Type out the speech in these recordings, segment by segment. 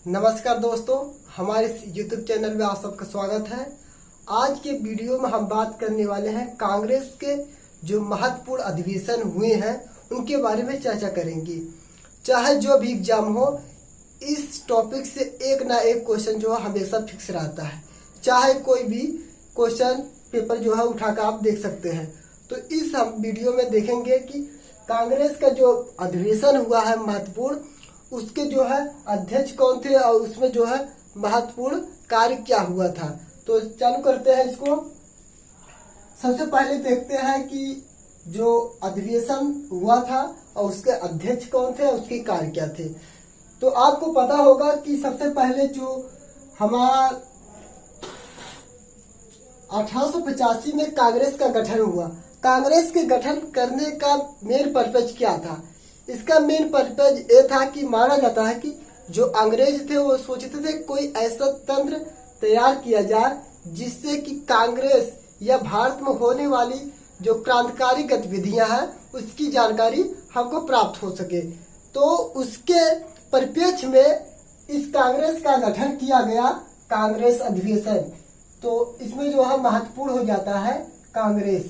नमस्कार दोस्तों, हमारे YouTube चैनल में आप सबका स्वागत है। आज के वीडियो में हम बात करने वाले हैं कांग्रेस के जो महत्वपूर्ण अधिवेशन हुए हैं उनके बारे में चर्चा करेंगे। चाहे जो भी एग्जाम हो, इस टॉपिक से एक ना एक क्वेश्चन जो है हमेशा फिक्स रहता है। चाहे कोई भी क्वेश्चन पेपर जो है उठाकर आप देख सकते हैं। तो इस हम वीडियो में देखेंगे कि कांग्रेस का जो अधिवेशन हुआ है महत्वपूर्ण, उसके जो है अध्यक्ष कौन थे और उसमें जो है महत्वपूर्ण कार्य क्या हुआ था। तो चालू करते हैं इसको। सबसे पहले देखते हैं कि जो अधिवेशन हुआ था और उसके अध्यक्ष कौन थे और उसके कार्य क्या थे। तो आपको पता होगा कि सबसे पहले जो हमारा 1885 में कांग्रेस का गठन हुआ। कांग्रेस के गठन करने का मेन पर्पज क्या था? इसका मेन पर्पज ये था कि माना जाता है कि जो अंग्रेज थे वो सोचते थे कोई ऐसा तंत्र तैयार किया जाए जिससे कि कांग्रेस या भारत में होने वाली जो क्रांतिकारी गतिविधियां हैं उसकी जानकारी हमको प्राप्त हो सके। तो उसके परिप्रेक्ष्य में इस कांग्रेस का गठन किया गया, कांग्रेस अधिवेशन। तो इसमें जो है महत्वपूर्ण हो जाता है कांग्रेस,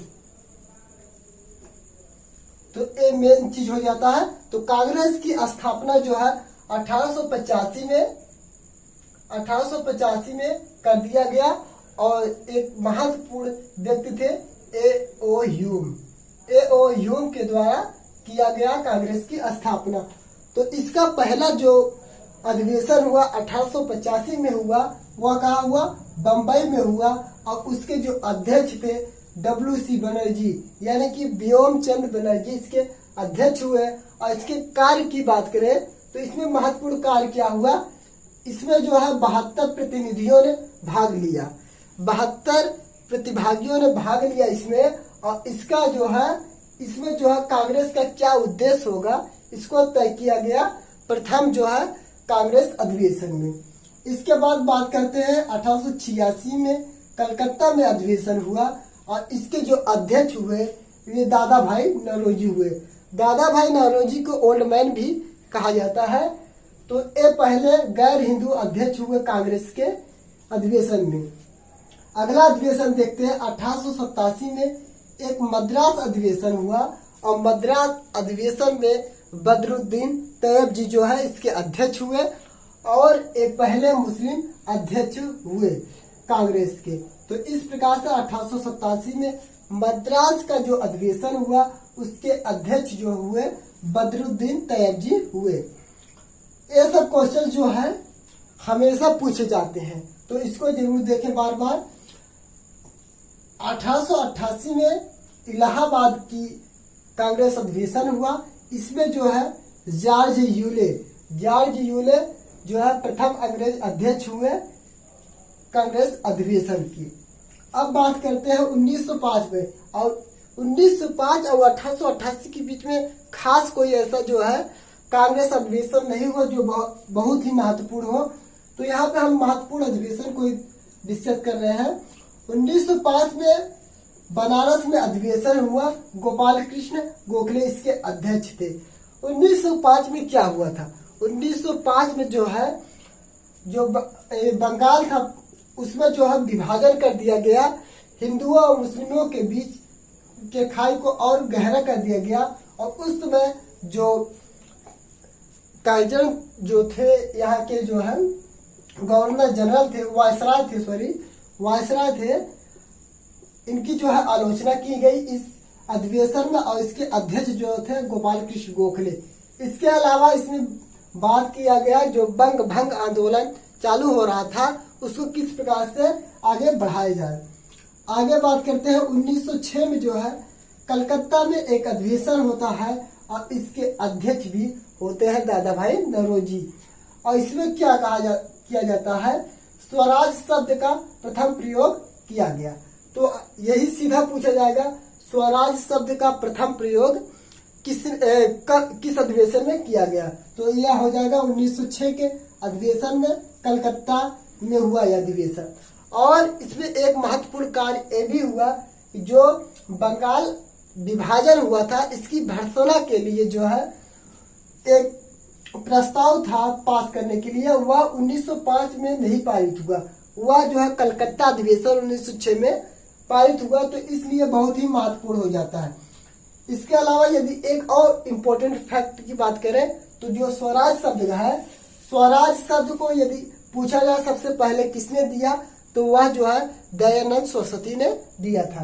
तो ये मेन चीज हो जाता है। तो कांग्रेस की स्थापना जो है 1885 में कर दिया गया और एक महत्वपूर्ण व्यक्ति थे ए.ओ. ह्यूम के द्वारा किया गया कांग्रेस की स्थापना। तो इसका पहला जो अधिवेशन हुआ 1885 में हुआ, वह कहाँ हुआ? बम्बई में हुआ। और उसके जो अध्यक्ष थे W.C. बनर्जी, यानी कि व्योम चंद्र बनर्जी इसके अध्यक्ष हुए। और इसके कार्य की बात करें तो इसमें महत्वपूर्ण कार्य क्या हुआ? इसमें जो है 72 प्रतिनिधियों ने भाग लिया, 72 प्रतिभागियों ने भाग लिया इसमें। और इसका जो है इसमें जो है कांग्रेस का क्या उद्देश्य होगा इसको तय किया गया प्रथम जो है कांग्रेस अधिवेशन में। इसके बाद बात करते हैं 1886 में कलकत्ता में अधिवेशन हुआ और इसके जो अध्यक्ष हुए वे दादा भाई नौरोजी हुए। दादा भाई नौरोजी को ओल्ड मैन भी कहा जाता है। तो ये पहले गैर हिंदू अध्यक्ष हुए कांग्रेस के अधिवेशन में। अगला अधिवेशन देखते हैं 1887 में एक मद्रास अधिवेशन हुआ और मद्रास अधिवेशन में बदरुद्दीन तैयब जी जो है इसके अध्यक्ष हुए और एक पहले मुस्लिम अध्यक्ष हुए कांग्रेस के। तो इस प्रकार से 1887 में मद्रास का जो अधिवेशन हुआ उसके अध्यक्ष जो हुए बदरुद्दीन तैयब जी हुए। ये सब क्वेश्चन जो है हमेशा पूछे जाते हैं, तो इसको जरूर देखें बार बार। 1888 में इलाहाबाद की कांग्रेस अधिवेशन हुआ। इसमें जो है जॉर्ज यूले जो है प्रथम अंग्रेज अध्यक्ष हुए कांग्रेस अधिवेशन की। अब बात करते हैं 1905 में। और 1905 और 1888 के बीच में खास कोई ऐसा जो है कांग्रेस अधिवेशन नहीं हुआ जो बहुत ही महत्वपूर्ण हो। तो यहाँ पे हम महत्वपूर्ण अधिवेशन को डिस्कस कर रहे हैं। 1905 में बनारस में अधिवेशन हुआ, गोपाल कृष्ण गोखले इसके अध्यक्ष थे। 1905 में क्या हुआ था? 1905 में जो है जो बंगाल था उसमें जो है विभाजन कर दिया गया। हिंदुओं और मुस्लिमों के बीच के खाई को और गहरा कर दिया गया। और उस समय जो काइजर जो थे यहाँ के जो है गवर्नर जनरल थे, वायसराय थे, इनकी जो है आलोचना की गई इस अधिवेशन में। और इसके अध्यक्ष जो थे गोपाल कृष्ण गोखले। इसके अलावा इसमें बात किया गया जो बंग भंग आंदोलन चालू हो रहा था उसको किस प्रकार से आगे बढ़ाया जाए। आगे बात करते हैं 1906 में जो है कलकत्ता में एक अधिवेशन होता है और इसके अध्यक्ष भी होते हैं दादा भाई नौरोजी। और इसमें क्या किया जाता है? स्वराज शब्द का प्रथम प्रयोग किया गया। तो यही सीधा पूछा जाएगा, स्वराज शब्द का प्रथम प्रयोग किस अधिवेशन में किया गया? तो यह हो जाएगा 1906 के अधिवेशन में कलकत्ता में हुआ यह अधिवेशन। और इसमें एक महत्वपूर्ण कार्य ये भी हुआ कि जो बंगाल विभाजन हुआ था इसकी भर्त्सना के लिए जो है एक प्रस्ताव था पास करने के लिए वह 1905 में नहीं पारित हुआ। वह जो है कलकत्ता अधिवेशन 1906 में पारित हुआ, तो इसलिए बहुत ही महत्वपूर्ण हो जाता है। इसके अलावा यदि एक और इम्पोर्टेंट फैक्ट की बात करें तो जो स्वराज शब्द है, स्वराज शब्द को यदि पूछा जाए सबसे पहले किसने दिया, तो वह जो है दयानंद सरस्वती ने दिया था।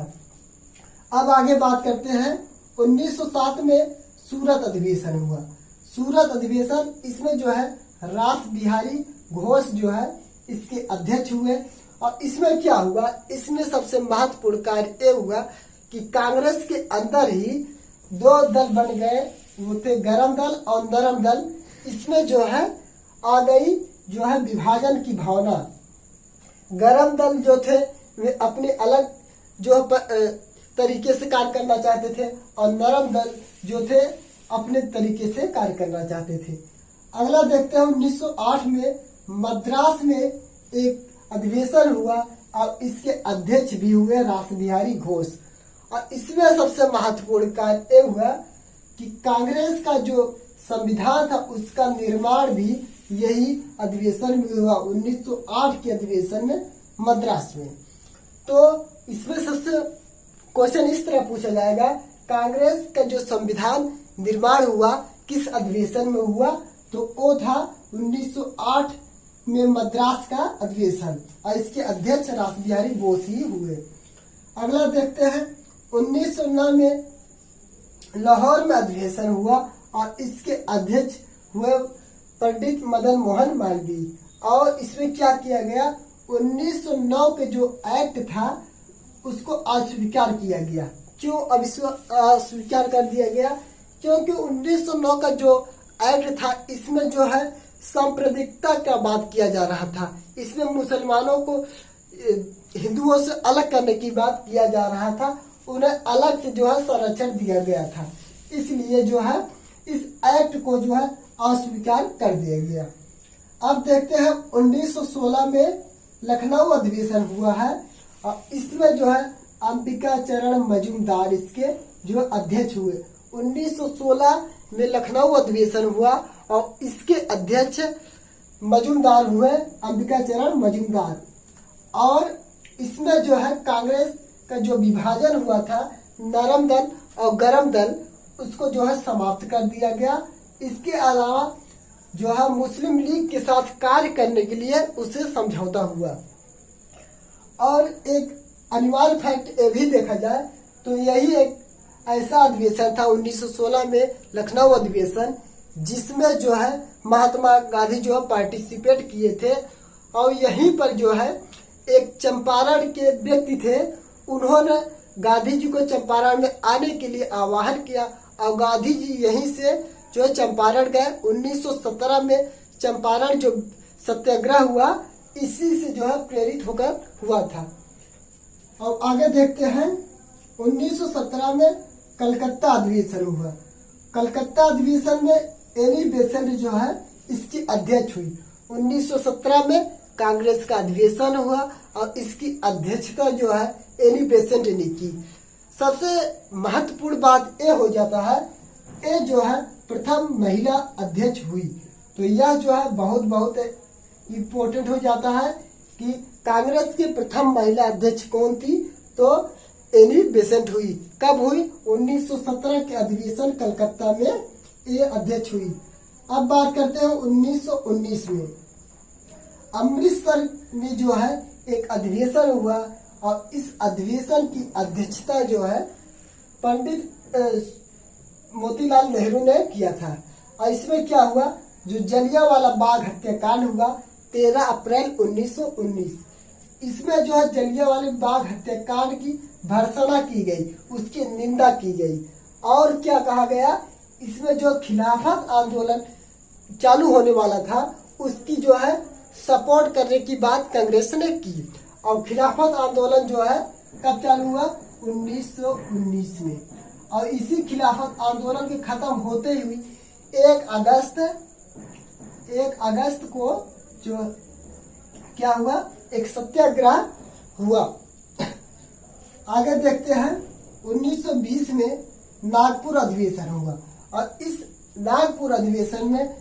अब आगे बात करते हैं 1907 में सूरत अधिवेशन हुआ। सूरत अधिवेशन, इसमें जो है रास बिहारी घोष जो है इसके अध्यक्ष हुए। और इसमें क्या हुआ, इसमें सबसे महत्वपूर्ण कार्य ये हुआ कि कांग्रेस के अंदर ही दो दल बन गए, वो थे गरम दल और नरम दल। इसमें जो है आ गई जो है विभाजन की भावना। गरम दल जो थे वे अपने अलग जो तरीके से कार्य करना चाहते थे और नरम दल जो थे अपने तरीके से कार्य करना चाहते थे। अगला देखते हैं 1908 में मद्रास में एक अधिवेशन हुआ और इसके अध्यक्ष भी हुए रास बिहारी घोष। और इसमें सबसे महत्वपूर्ण कार्य ये हुआ कि कांग्रेस का जो संविधान था उसका निर्माण भी यही अधिवेशन में हुआ, 1908 के अधिवेशन में मद्रास में। तो इसमें सबसे क्वेश्चन इस तरह पूछा जाएगा, कांग्रेस का जो संविधान निर्माण हुआ किस अधिवेशन में हुआ, तो वो था 1908 में मद्रास का अधिवेशन और इसके अध्यक्ष रास बिहारी घोष ही हुए। अगला देखते हैं 1909 में लाहौर में अधिवेशन हुआ और इसके अध्यक्ष हुए पंडित मदन मोहन मालवीय। और इसमें क्या किया गया, 1909 के जो एक्ट था उसको अस्वीकार किया गया। क्यों अस्वीकार कर दिया गया, क्योंकि 1909 का जो एक्ट था इसमें जो है सांप्रदायिकता का बात किया जा रहा था। इसमें मुसलमानों को हिंदुओं से अलग करने की बात किया जा रहा था, उन्हें अलग से जो है संरक्षण दिया गया था। इसलिए जो है इस एक्ट को जो है अस्वीकार कर दिया गया। अब देखते हैं 1916 में लखनऊ अधिवेशन हुआ है और इसमें जो है अंबिका चरण मजूमदार इसके जो अध्यक्ष हुए। 1916 में लखनऊ अधिवेशन हुआ और इसके अध्यक्ष मजूमदार हुए अंबिका चरण मजूमदार। और इसमें जो है कांग्रेस का जो विभाजन हुआ था नरम दल और गरम दल, उसको जो है समाप्त कर दिया गया। इसके अलावा जो है मुस्लिम लीग के साथ कार्य करने के लिए उससे समझौता हुआ। और एक अनिवार्य फैक्ट ये भी देखा जाए तो यही एक ऐसा अधिवेशन था 1916 में लखनऊ अधिवेशन, जिसमें जो है महात्मा गांधी जो है पार्टिसिपेट किए थे। और यहीं पर जो है एक चंपारण के व्यक्ति थे, उन्होंने गांधी जी को चंपारण में आने के लिए आह्वान किया और गांधी जी यहीं से जो है चंपारण गए। 1917 में चंपारण जो सत्याग्रह हुआ इसी से जो है प्रेरित होकर हुआ था। और आगे देखते हैं 1917 में कलकत्ता अधिवेशन हुआ। कलकत्ता अधिवेशन में एनी बेसेंट जो है इसकी अध्यक्ष हुई। 1917 में कांग्रेस का अधिवेशन हुआ और इसकी अध्यक्षता जो है एनी बेसेंट ने की। सबसे महत्वपूर्ण बात ये हो जाता है, ये जो है प्रथम महिला अध्यक्ष हुई। तो यह जो है बहुत इम्पोर्टेंट हो जाता है कि कांग्रेस की प्रथम महिला अध्यक्ष कौन थी, तो एनी बेसेंट हुई। कब हुई, 1917 के अधिवेशन कलकत्ता में ये अध्यक्ष हुई। अब बात करते हैं 1919 में अमृतसर में जो है एक अधिवेशन हुआ और इस अधिवेशन की अध्यक्षता जो है पंडित मोतीलाल नेहरू ने किया था। और इसमें क्या हुआ, जो जलियांवाला बाग हत्याकांड हुआ 13 अप्रैल 1919, इसमें जो है जलियांवाला बाग हत्याकांड की भर्त्सना की गई, उसकी निंदा की गई। और क्या कहा गया, इसमें जो खिलाफत आंदोलन चालू होने वाला था उसकी जो है सपोर्ट करने की बात कांग्रेस ने की। और खिलाफत आंदोलन जो है कब चालू हुआ, 1919 में। और इसी खिलाफत आंदोलन के खत्म होते हुए 1 अगस्त को जो क्या हुआ, एक सत्याग्रह हुआ। आगे देखते हैं 1920 में नागपुर अधिवेशन हुआ और इस नागपुर अधिवेशन में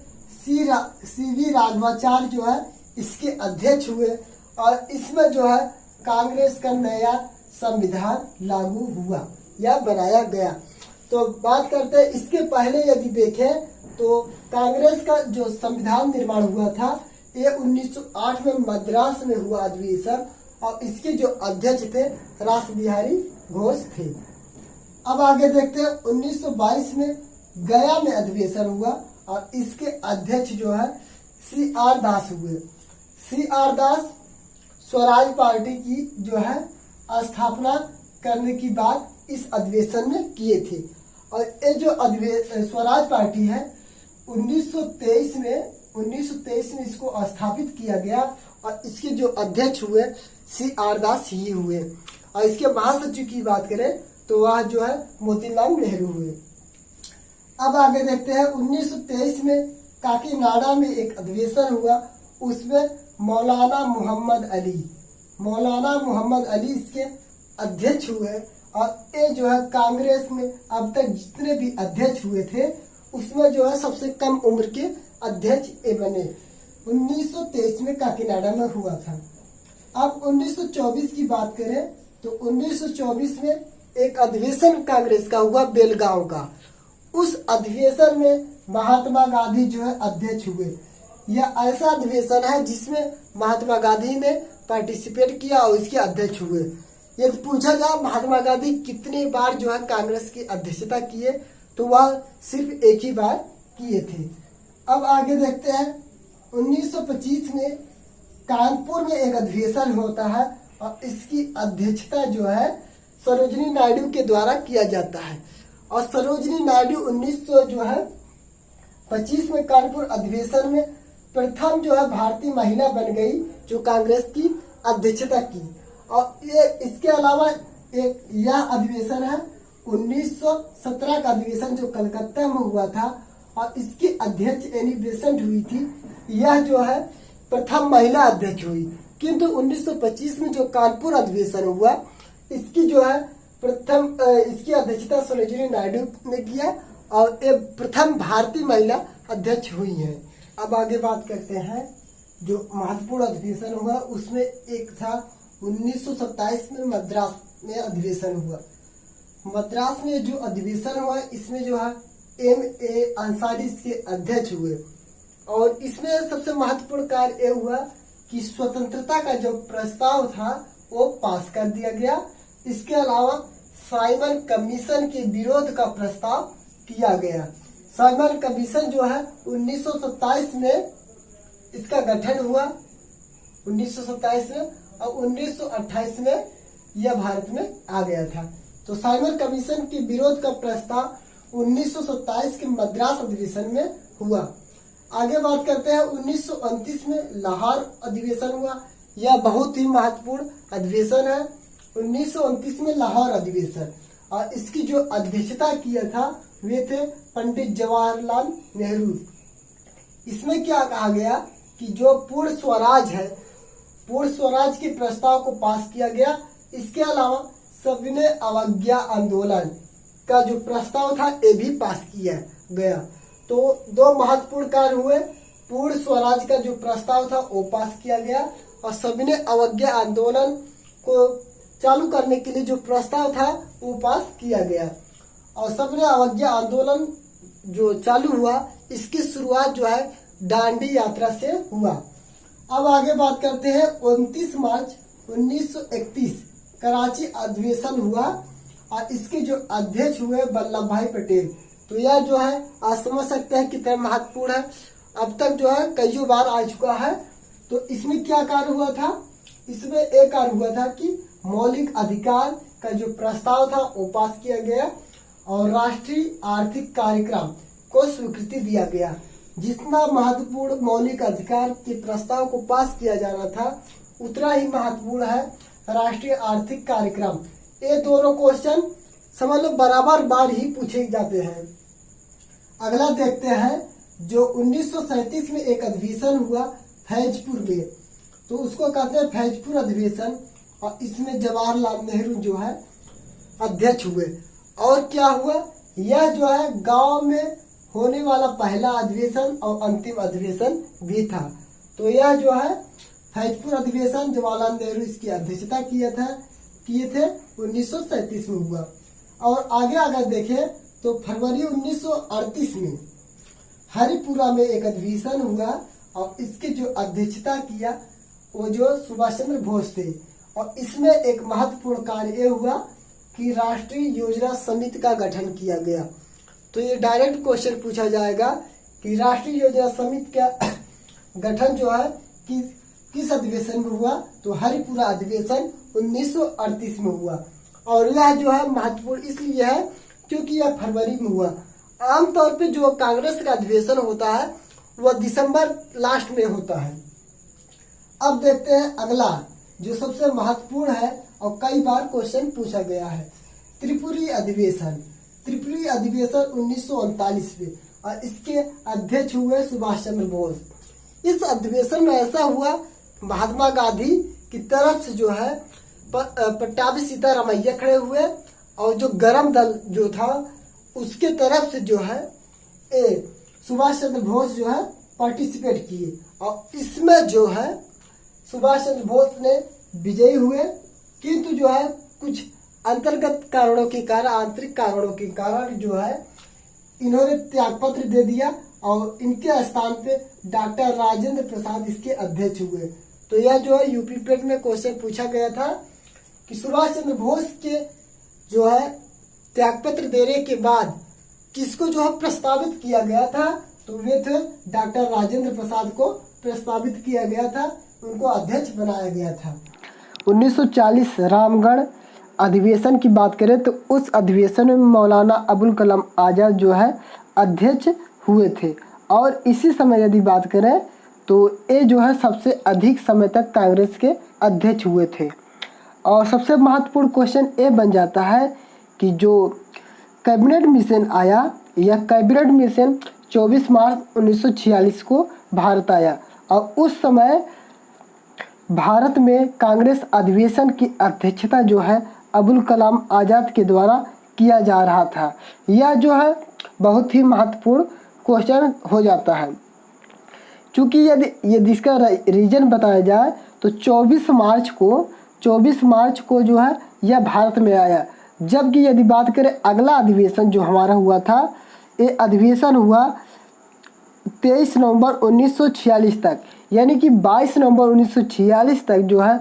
CV राघवाचार्य जो है इसके अध्यक्ष हुए और इसमें जो है कांग्रेस का नया संविधान लागू हुआ या बनाया गया। तो बात करते हैं इसके पहले यदि देखें तो कांग्रेस का जो संविधान निर्माण हुआ था ये 1908 में मद्रास में हुआ अधिवेशन और इसके जो अध्यक्ष थे रासबिहारी घोष थे। अब आगे देखते हैं 1922 में गया में अधिवेशन हुआ और इसके अध्यक्ष जो है CR दास हुए। CR दास स्वराज पार्टी की जो है स्थापना करने की बात इस अधिवेशन में किए थे और ये जो स्वराज पार्टी है 1923 में इसको स्थापित किया गया और इसके जो अध्यक्ष हुए CR दास ही हुए और इसके महासचिव की बात करें तो वह जो है मोतीलाल नेहरू हुए। अब आगे देखते हैं 1923 में काकीनाडा में एक अधिवेशन हुआ, उसमें मौलाना मोहम्मद अली इसके अध्यक्ष हुए और ये जो है कांग्रेस में अब तक जितने भी अध्यक्ष हुए थे उसमें जो है सबसे कम उम्र के अध्यक्ष ये बने। 1923 में काकीनाडा में हुआ था। अब 1924 की बात करें तो 1924 में एक अधिवेशन कांग्रेस का हुआ बेलगांव का। उस अधिवेशन में महात्मा गांधी जो है अध्यक्ष हुए। यह ऐसा अधिवेशन है जिसमें महात्मा गांधी ने पार्टिसिपेट किया और इसके अध्यक्ष हुए। यदि पूछा जाए महात्मा गांधी कितनी बार जो है कांग्रेस की अध्यक्षता किए तो वह सिर्फ एक ही बार किए थे। अब आगे देखते हैं 1925 में कानपुर में एक अधिवेशन होता है और इसकी अध्यक्षता जो है सरोजिनी नायडू के द्वारा किया जाता है और सरोजिनी नायडू 1925 में कानपुर अधिवेशन में प्रथम जो है भारतीय महिला बन गई जो कांग्रेस की अध्यक्षता की। और ये इसके अलावा एक यह अधिवेशन है 1917 का अधिवेशन जो कलकत्ता में हुआ था और इसकी अध्यक्ष एनी बेसेंट हुई थी। यह जो है प्रथम महिला अध्यक्ष हुई, किंतु 1925 में जो कानपुर अधिवेशन हुआ इसकी जो है इसकी अध्यक्षता सरोजिनी नायडू ने किया और ये प्रथम भारतीय महिला अध्यक्ष हुई है। अब आगे बात करते हैं जो महत्वपूर्ण अधिवेशन हुआ उसमें एक था 1927 में मद्रास में अधिवेशन हुआ। मद्रास में जो अधिवेशन हुआ इसमें जो है MA अंसारी इसके अध्यक्ष हुए और इसमें सबसे महत्वपूर्ण कार्य यह हुआ कि स्वतंत्रता का जो प्रस्ताव था वो पास कर दिया गया। इसके अलावा साइमन कमीशन के विरोध का प्रस्ताव किया गया। साइमन कमीशन जो है 1927 में इसका गठन हुआ 1927 में और 1928 में यह भारत में आ गया था। तो साइमन कमीशन के विरोध का प्रस्ताव 1927 के मद्रास अधिवेशन में हुआ। आगे बात करते हैं 1929 में लाहौर अधिवेशन हुआ। यह बहुत ही महत्वपूर्ण अधिवेशन है 1929 में लाहौर अधिवेशन और इसकी जो अध्यक्षता किया था वे थे पंडित जवाहरलाल नेहरू। इसमें क्या कहा गया कि जो पूर्ण स्वराज है पूर्ण स्वराज के प्रस्ताव को पास किया गया। इसके अलावा सविनय अवज्ञा आंदोलन का जो प्रस्ताव था ये भी पास किया गया। तो दो महत्वपूर्ण कार्य हुए, पूर्ण स्वराज का जो प्रस्ताव था वो पास किया गया और सविनय अवज्ञा आंदोलन को चालू करने के लिए जो प्रस्ताव था वो पास किया गया। और सविनय अवज्ञा आंदोलन जो चालू हुआ इसकी शुरुआत जो है दांडी यात्रा से हुआ। अब आगे बात करते हैं 29 मार्च 1931 कराची अधिवेशन हुआ और इसके जो अध्यक्ष हुए वल्लभ भाई पटेल। तो यह जो है आज समझ सकते हैं कितना महत्वपूर्ण है, अब तक जो है कई बार आ चुका है। तो इसमें क्या कार्य हुआ था, इसमें एक कार्य हुआ था कि मौलिक अधिकार का जो प्रस्ताव था वो पास किया गया और राष्ट्रीय आर्थिक कार्यक्रम को स्वीकृति दिया गया। जितना महत्वपूर्ण मौलिक अधिकार के प्रस्ताव को पास किया जाना था उतना ही महत्वपूर्ण है राष्ट्रीय आर्थिक कार्यक्रम। ये दोनों क्वेश्चन समझ लो बराबर बार ही पूछे जाते हैं। अगला देखते हैं जो 1937 में एक अधिवेशन हुआ फैजपुर में, तो उसको कहते हैं फैजपुर अधिवेशन और इसमें जवाहरलाल नेहरू जो है अध्यक्ष हुए। और क्या हुआ, यह जो है गांव में होने वाला पहला अधिवेशन और अंतिम अधिवेशन भी था। तो यह जो है फैजपुर अधिवेशन जवाहरलाल नेहरू इसकी अध्यक्षता किए थे 1937 में हुआ। और आगे अगर देखें तो फरवरी 1938 में हरिपुरा में एक अधिवेशन हुआ और इसके जो अध्यक्षता किया वो जो सुभाष चंद्र बोस थे। और इसमें एक महत्वपूर्ण कार्य ये हुआ कि राष्ट्रीय योजना समिति का गठन किया गया। तो ये डायरेक्ट क्वेश्चन पूछा जाएगा कि राष्ट्रीय योजना समिति का गठन जो है किस अधिवेशन में हुआ, तो हरिपुरा अधिवेशन 1938 में हुआ। और यह जो है महत्वपूर्ण इसलिए है क्योंकि यह फरवरी में हुआ। आमतौर पे जो कांग्रेस का अधिवेशन होता है वह दिसंबर लास्ट में होता है। अब देखते हैं अगला जो सबसे महत्वपूर्ण है और कई बार क्वेश्चन पूछा गया है, त्रिपुरी अधिवेशन। त्रिपुरी अधिवेशन 1939 में और इसके अध्यक्ष हुए सुभाष चंद्र बोस। इस अधिवेशन में ऐसा हुआ महात्मा गांधी की तरफ से जो है पट्टाभी सीतारामैया खड़े हुए और जो गरम दल जो था उसके तरफ से जो है सुभाष चंद्र बोस जो है पार्टिसिपेट किए। और इसमें जो है सुभाष चंद्र बोस ने विजयी हुए, किंतु जो है कुछ अंतर्गत कारणों के कारण, आंतरिक कारणों के कारण जो है इन्होंने त्यागपत्र दे दिया और इनके स्थान पे डॉक्टर राजेंद्र प्रसाद इसके अध्यक्ष हुए। तो यह जो है यूपी पेट में क्वेश्चन पूछा गया था कि सुभाष चंद्र बोस के जो है त्यागपत्र देने के बाद किसको जो है प्रस्तावित किया गया था, तो वे थे डॉक्टर राजेंद्र प्रसाद को प्रस्तावित किया गया था, उनको अध्यक्ष बनाया गया था। 1940 रामगढ़ अधिवेशन की बात करें तो उस अधिवेशन में मौलाना अबुल कलाम आज़ाद जो है अध्यक्ष हुए थे। और इसी समय यदि बात करें तो ये जो है सबसे अधिक समय तक कांग्रेस के अध्यक्ष हुए थे। और सबसे महत्वपूर्ण क्वेश्चन ये बन जाता है कि जो कैबिनेट मिशन आया, यह कैबिनेट मिशन 24 मार्च 1946 को भारत आया और उस समय भारत में कांग्रेस अधिवेशन की अध्यक्षता जो है अबुल कलाम आज़ाद के द्वारा किया जा रहा था। यह जो है बहुत ही महत्वपूर्ण क्वेश्चन हो जाता है, क्योंकि यदि इसका रीजन बताया जाए तो 24 मार्च को जो है यह भारत में आया। जबकि यदि बात करें अगला अधिवेशन जो हमारा हुआ था, ये अधिवेशन हुआ 23 नवंबर 1946 तक, यानी कि 22 नवंबर 1946 तक जो है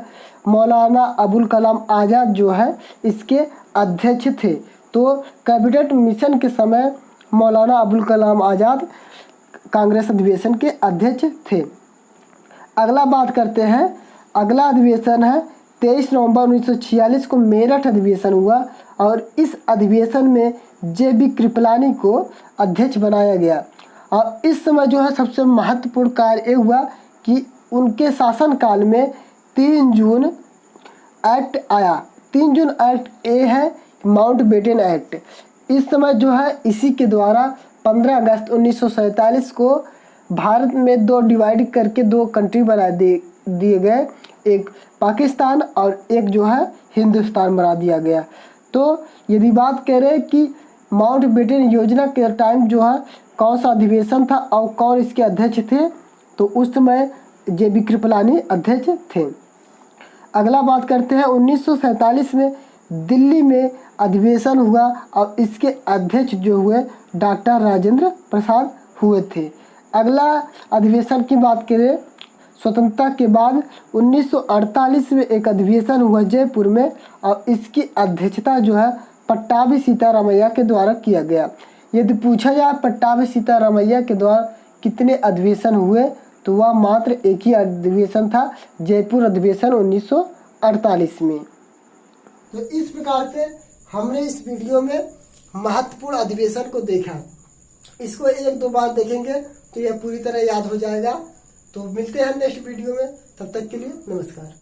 मौलाना अबुल कलाम आज़ाद जो है इसके अध्यक्ष थे। तो कैबिनेट मिशन के समय मौलाना अबुल कलाम आज़ाद कांग्रेस अधिवेशन के अध्यक्ष थे। अगला बात करते हैं, अगला अधिवेशन है 23 नवंबर 1946 को मेरठ अधिवेशन हुआ और इस अधिवेशन में JB कृपलानी को अध्यक्ष बनाया गया। और इस समय जो है सबसे महत्वपूर्ण कार्य ये हुआ कि उनके शासनकाल में 3 जून एक्ट आया। 3 जून एक्ट ये है माउंटबेटन एक्ट। इस समय जो है इसी के द्वारा 15 अगस्त 1947 को भारत में डिवाइड करके 2 कंट्री बना दिए गए, एक पाकिस्तान और एक जो है हिंदुस्तान बना दिया गया। तो यदि बात करें कि माउंटबेटन योजना के टाइम जो है कौन सा अधिवेशन था और कौन इसके अध्यक्ष थे, तो उस समय JB कृपलानी अध्यक्ष थे। अगला बात करते हैं 1947 में दिल्ली में अधिवेशन हुआ और इसके अध्यक्ष जो हुए डॉक्टर राजेंद्र प्रसाद हुए थे। अगला अधिवेशन की बात करें स्वतंत्रता के बाद 1948 में एक अधिवेशन हुआ जयपुर में और इसकी अध्यक्षता जो है पट्टाभी सीतारामैया के द्वारा किया गया। यदि पूछा जाए पट्टाभी सीतारामैया के द्वारा कितने अधिवेशन हुए, तो वह मात्र एक ही अधिवेशन था, जयपुर अधिवेशन 1948 में। तो इस प्रकार से हमने इस वीडियो में महत्वपूर्ण अधिवेशन को देखा। इसको 1-2 बार देखेंगे तो यह पूरी तरह याद हो जाएगा। तो मिलते हैं नेक्स्ट वीडियो में, तब तक के लिए नमस्कार।